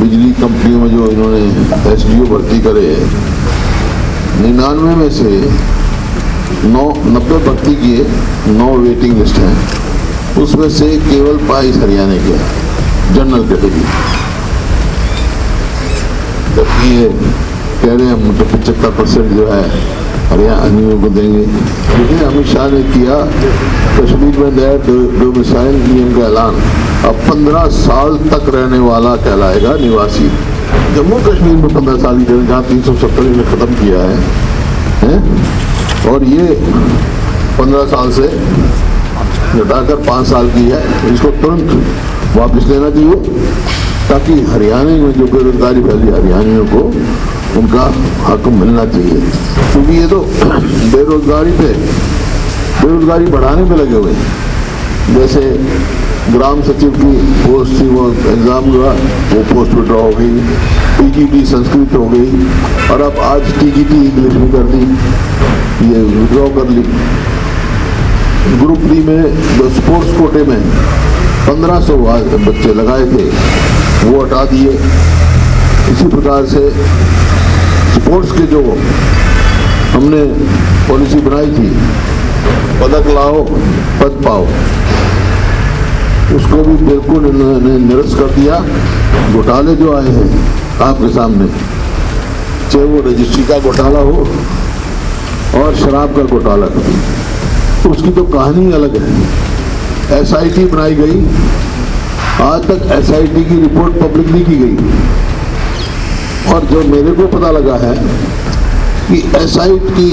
बिजली कंपनियों में जो इन्होंने एसडीओ भर्ती करे, 99 में से 90 भर्ती किए, 9 वेटिंग लिस्ट हैं। उसमें से केवल 22 हरियाणा के जनरल कैटेगरी। जबकि ये कह रहे हैं हम तो 75% जो है हरियाणा को देंगे। लेकिन अमित शाह ने किया कश्मीर में नया डोमिसाइल नियम का ऐलान। अब 15 साल तक रहने वाला कहलाएगा निवासी। जम्मू कश्मीर में 15 साल की जगह 370 में खत्म किया है और ये 15 साल से घटाकर 5 साल की है। इसको तुरंत वापस लेना चाहिए ताकि हरियाणा में जो बेरोजगारी फैली हरियाणियों को उनका हक मिलना चाहिए। क्योंकि ये तो बेरोजगारी बढ़ाने पे लगे हुए हैं। जैसे ग्राम सचिव की पोस्ट थी, वो एग्जाम हुआ, वो पोस्ट विड्रॉ हो गई। टीजीटी संस्कृत हो गई और अब आज टीजीटी इंग्लिश में कर दी, ये विड्रॉ कर ली। ग्रुप डी में जो स्पोर्ट्स कोटे में 1500 बच्चे लगाए थे वो हटा दिए। इसी प्रकार से स्पोर्ट्स के जो हमने पॉलिसी बनाई थी, पदक लाओ पद पाओ, उसको भी बिल्कुल इन्होंने निरस्त कर दिया। घोटाले जो आए हैं आपके सामने, चाहे वो रजिस्ट्री का घोटाला हो और शराब का घोटाला, उसकी तो कहानी अलग है। एसआईटी बनाई गई, आज तक एसआईटी की रिपोर्ट पब्लिक नहीं की गई। और जो मेरे को पता लगा है कि एसआईटी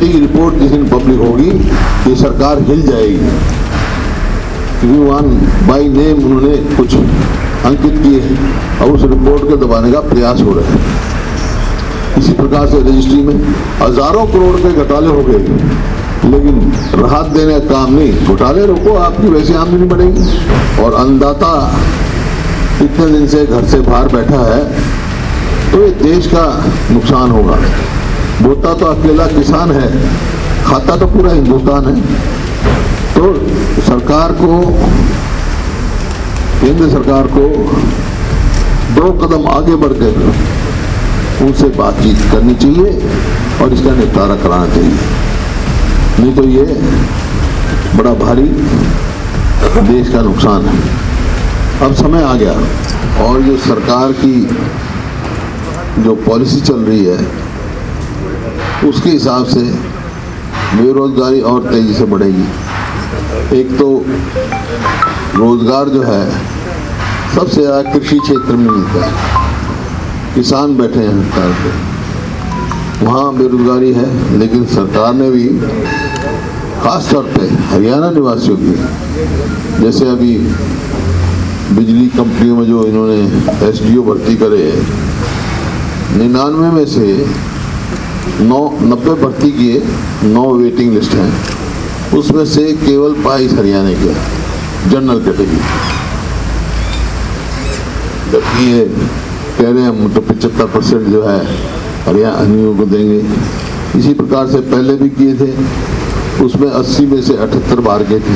की रिपोर्ट जिस दिन पब्लिक होगी ये सरकार हिल जाएगी। क्योंकि वहाँ बाई नेम उन्होंने कुछ अंकित किए हैं और उस रिपोर्ट को दबाने का प्रयास हो रहा है। इसी प्रकार से रजिस्ट्री में हजारों करोड़ के घोटाले हो गए, लेकिन राहत देने का काम नहीं। घोटाले रोको, आपकी वैसी आमदनी बढ़ेगी। और अन्नदाता इतने दिन से घर से बाहर बैठा है तो ये देश का नुकसान होगा। बोता तो अकेला किसान है, खाता तो पूरा हिंदुस्तान है। तो सरकार को, केंद्र सरकार को 2 कदम आगे बढ़कर उनसे बातचीत करनी चाहिए और इसका निपटारा कराना चाहिए। नहीं तो ये बड़ा भारी देश का नुकसान है। अब समय आ गया और जो सरकार की जो पॉलिसी चल रही है उसके हिसाब से बेरोजगारी और तेजी से बढ़ेगी। एक तो रोजगार जो है सबसे ज़्यादा कृषि क्षेत्र में मिलता है। किसान बैठे हैं हड़ताल पे, वहाँ बेरोजगारी है। लेकिन सरकार ने भी खास तौर पे हरियाणा निवासियों की, जैसे अभी बिजली कंपनियों में जो इन्होंने एसडीओ भर्ती करे, 99 में से 90 भर्ती किए, 9 वेटिंग लिस्ट हैं। उसमें से केवल 22 हरियाणा के जनरल कैटेगरी। जबकि ये कह रहे हैं हम तो 75% जो है हरियाणा को देंगे। इसी प्रकार से पहले भी किए थे, उसमें 80 में से 78 बार के थे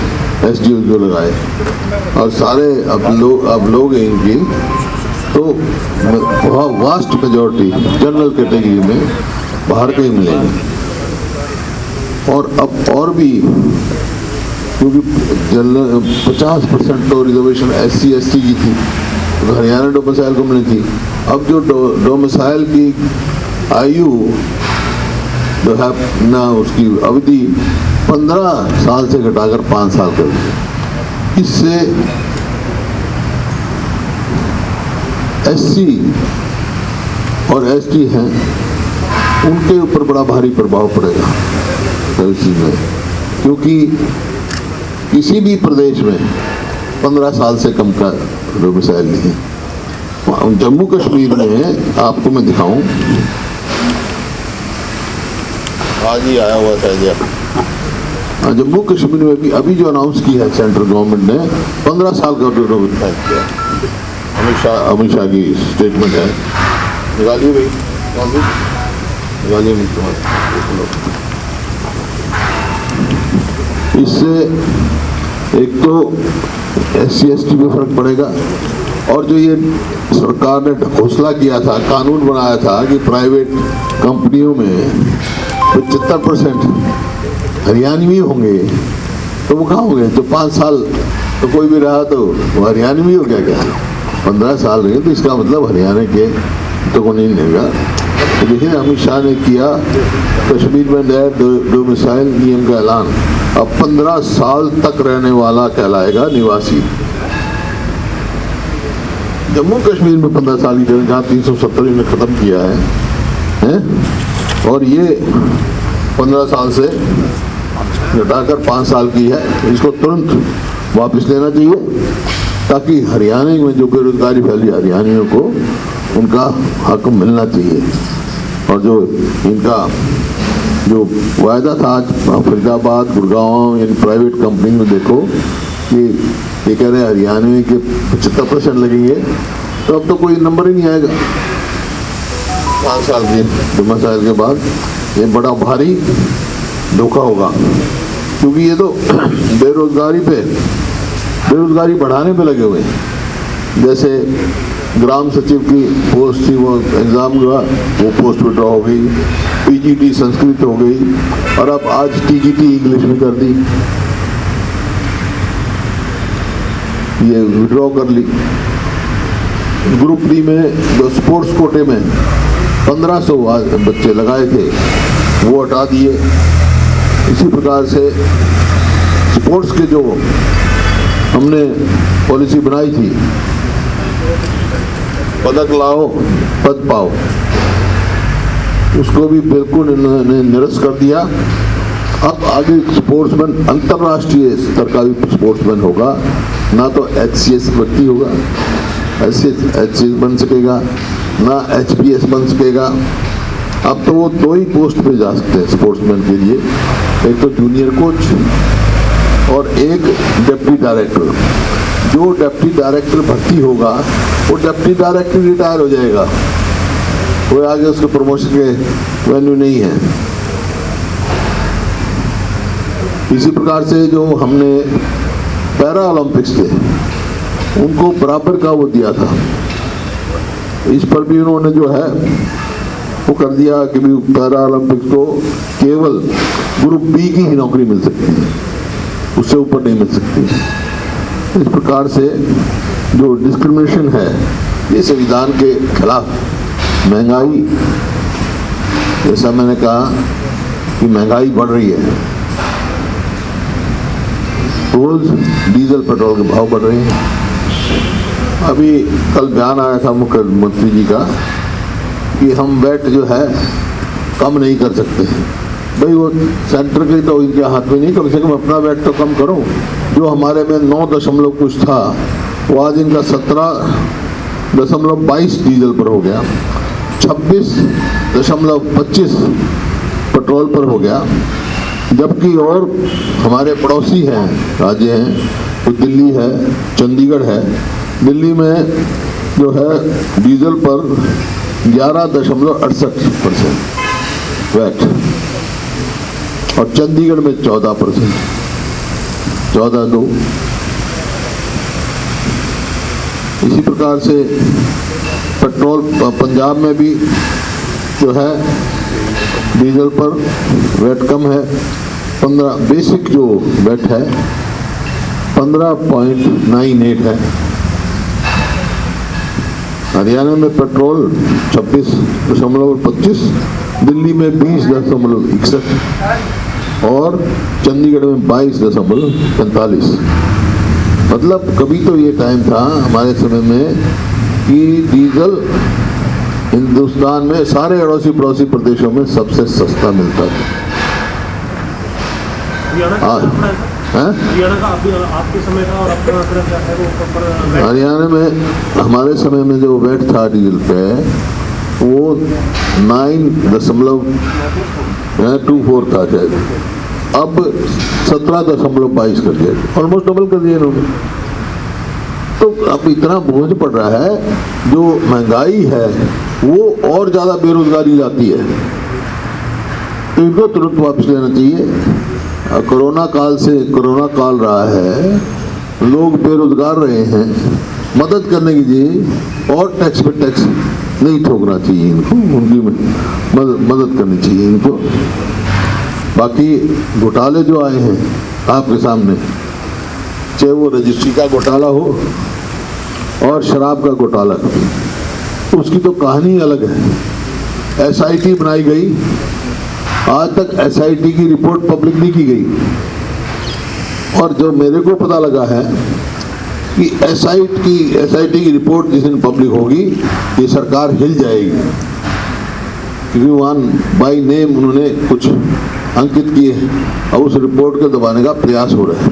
एसडीओ जो लगाए। और सारे अब लोग हैं इनकी, तो वास्ट मेजॉरिटी जनरल कैटेगरी में बाहर के ही मिलेंगे। और अब और भी, क्योंकि 50% तो रिजर्वेशन SC ST की थी, तो हरियाणा डोमिसाइल को मिली थी। अब जो डोमिसाइल की आयु जो है ना, उसकी अवधि 15 साल से घटाकर 5 साल कर दी। इससे SC और ST हैं, उनके ऊपर बड़ा भारी प्रभाव पड़ेगा इसी में। क्योंकि किसी भी प्रदेश में 15 साल से कम का डोमिसाइल नहीं है। जम्मू कश्मीर में आपको मैं दिखाऊं, आज ही आया हुआ था जम्मू कश्मीर में भी अभी जो अनाउंस किया है सेंट्रल गवर्नमेंट ने, 15 साल का डोमिसाइल किया। अमित शाह की स्टेटमेंट है, निकालिए भाई, निकालिए। इससे एक तो SC ST में फर्क पड़ेगा, और जो ये सरकार ने घोषणा किया था, कानून बनाया था कि प्राइवेट कंपनियों में 75% हरियाणवी होंगे, तो वो कहाँ होंगे? तो 5 साल तो कोई भी रहा तो वो हरियाणवी हो गया क्या? 15 साल रहे तो इसका मतलब हरियाणा के तो को नहीं लेगा। तो देखिए अमित शाह ने किया कश्मीर में नए डोमिसाइल नियम का ऐलान। अब 15 साल तक रहने वाला कहलाएगा निवासी। जम्मू कश्मीर में 15 साल की जगह जहाँ 370 ने खत्म किया है और ये 15 साल से घटाकर 5 साल की है। इसको तुरंत वापस लेना चाहिए ताकि हरियाणा में जो बेरोजगारी फैली हरियाणियों को उनका हक मिलना चाहिए। और जो इनका जो वायदा था आज Faridabad, Gurgaon in private company में देखो कि ये कह रहे हैं हरियाणा के 75% लगेंगे, तो अब तो कोई नंबर ही नहीं आएगा 5 साल के 2 साल के बाद। ये बड़ा भारी धोखा होगा क्योंकि ये तो बेरोजगारी बढ़ाने पे लगे हुए हैं। जैसे ग्राम सचिव की पोस्ट थी, वो एग्ज़ाम हुआ, वो पोस्ट विड्रॉ हो गई, पीजीटी संस्कृत हो गई और अब आज टीजीटी इंग्लिश में कर दी, ये विड्रॉ कर ली। ग्रुप डी में जो स्पोर्ट्स कोटे में 1500 बच्चे लगाए थे वो हटा दिए। इसी प्रकार से स्पोर्ट्स के जो हमने पॉलिसी बनाई थी, पदक लाओ पद पाओ, उसको भी बिल्कुल इन्होंने निरस्त कर दिया। अब आगे स्पोर्ट्समैन अंतर्राष्ट्रीय स्तर का भी स्पोर्ट्समैन होगा, ना तो HCS व्यक्ति होगा, HCS बन सकेगा, ना HPS बन सकेगा। अब तो वो 2 ही पोस्ट पे जा सकते हैं स्पोर्ट्समैन के लिए, एक तो जूनियर कोच और एक डिप्टी डायरेक्टर। जो डिप्टी डायरेक्टर भर्ती होगा वो डिप्टी डायरेक्टर रिटायर हो जाएगा, वो आगे उसके प्रमोशन के वेन्यू नहीं है। इसी प्रकार से जो हमने पैरा ओलंपिक्स थे उनको बराबर का वो दिया था, इस पर भी उन्होंने जो है वो कर दिया कि भी पैरा ओलंपिक्स को केवल ग्रुप बी की ही नौकरी मिल सकती है, उससे ऊपर नहीं मिल सकती। इस प्रकार से जो डिस्क्रिमिनेशन है ये संविधान के खिलाफ। महंगाई, जैसा मैंने कहा कि महंगाई बढ़ रही है, रोज डीजल पेट्रोल के भाव बढ़ रहे हैं। अभी कल बयान आया था मुख्यमंत्री जी का कि हम वैट जो है कम नहीं कर सकते। भाई वो सेंटर के तो इनके हाथ में नहीं, कम से कम अपना वैट तो कम करो। जो हमारे में 9 दशमलव कुछ था वो आज इनका 17.22 डीजल पर हो गया, 26.25 पेट्रोल पर हो गया। जबकि और हमारे पड़ोसी हैं, राज्य हैं, तो दिल्ली है, चंडीगढ़ है। दिल्ली में जो है डीजल पर 11.68% वैट और चंडीगढ़ में 14%, 14.2। इसी प्रकार से पेट्रोल पंजाब में भी जो है डीजल पर वैट कम है, 15 बेसिक जो वैट है 15.98 है। हरियाणा में पेट्रोल 26.25, दिल्ली में 20.61 और चंडीगढ़ में 22.45। मतलब कभी तो ये टाइम था हमारे समय में कि डीजल हिंदुस्तान में सारे अड़ोसी पड़ोसी प्रदेशों में सबसे सस्ता मिलता था। हरियाणा में हमारे समय में जो वैट था डीजल पे वो 9.24 था शायद, अब 17.22 कर दिया, ऑलमोस्ट डबल कर दिया इन्होंने। तो अब इतना बोझ पड़ रहा है, जो महंगाई है वो और ज़्यादा बेरोजगारी लाती है, तो इनको तुरंत वापस लेना चाहिए। कोरोना काल से कोरोना काल रहा है, लोग बेरोजगार रहे हैं, मदद करने की चाहिए और टैक्स पे टैक्स नहीं ठोकना चाहिए इनको, उनकी मदद करनी चाहिए इनको। बाकी घोटाले जो आए हैं आपके सामने, चाहे वो रजिस्ट्री का घोटाला हो और शराब का घोटाला, उसकी तो कहानी अलग है। SIT बनाई गई, आज तक SIT की रिपोर्ट पब्लिक नहीं की गई, और जो मेरे को पता लगा है कि SIT की रिपोर्ट जिस दिन पब्लिक होगी ये सरकार हिल जाएगी, क्योंकि वहाँ बाई नेम उन्होंने कुछ अंकित किए हैं और उस रिपोर्ट को दबाने का प्रयास हो रहा है।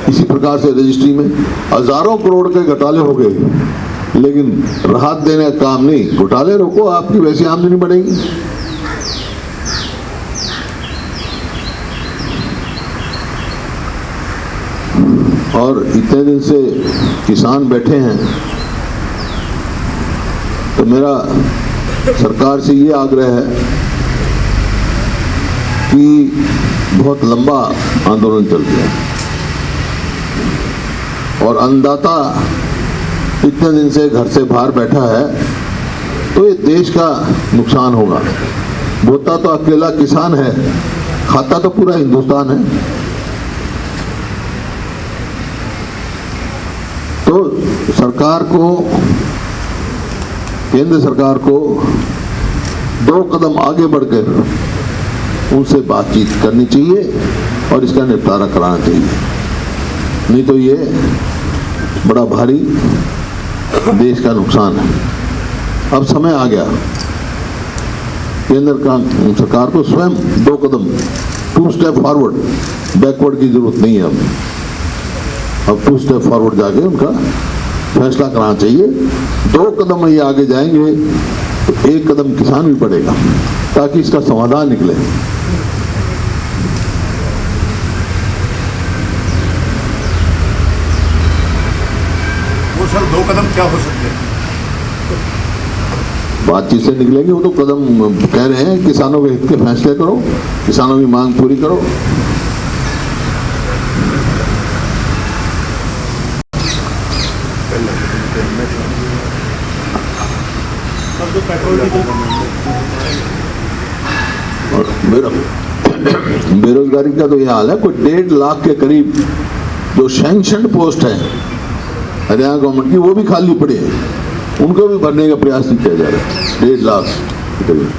इसी प्रकार से रजिस्ट्री में हजारों करोड़ के घोटाले हो गए, लेकिन राहत देने का काम नहीं। घोटाले रोको, आपकी वैसी आमदनी बढ़ेगी। और इतने दिन से किसान बैठे हैं, तो मेरा सरकार से ये आग्रह है कि बहुत लंबा आंदोलन चल गया और अन्नदाता इतने दिन से घर से बाहर बैठा है, तो ये देश का नुकसान होगा। बोता तो अकेला किसान है, खाता तो पूरा हिंदुस्तान है। तो सरकार को, केंद्र सरकार को 2 कदम आगे बढ़कर उनसे बातचीत करनी चाहिए और इसका निपटारा कराना चाहिए, नहीं तो ये बड़ा भारी देश का नुकसान है। अब समय आ गया, केंद्र का सरकार को स्वयं 2 कदम, 2 स्टेप फॉरवर्ड, बैकवर्ड की जरूरत नहीं है। अब 2 स्टेप फॉरवर्ड जाके उनका फैसला कराना चाहिए। 2 कदम ये आगे जाएंगे तो 1 कदम किसान भी बढ़ेगा, ताकि इसका समाधान निकले। वो सर 2 कदम क्या हो सकते हैं? बातचीत से निकलेंगे वो तो कदम। कह रहे हैं किसानों के हित के फैसले करो, किसानों की मांग पूरी करो। और बेरोजगारी का तो यह हाल है, कोई 1.5 लाख के करीब जो सैंक्शनड पोस्ट है हरियाणा गवर्नमेंट की, वो भी खाली पड़े हैं, उनको भी भरने का प्रयास नहीं किया जा रहा है। 1.5 लाख के करीब।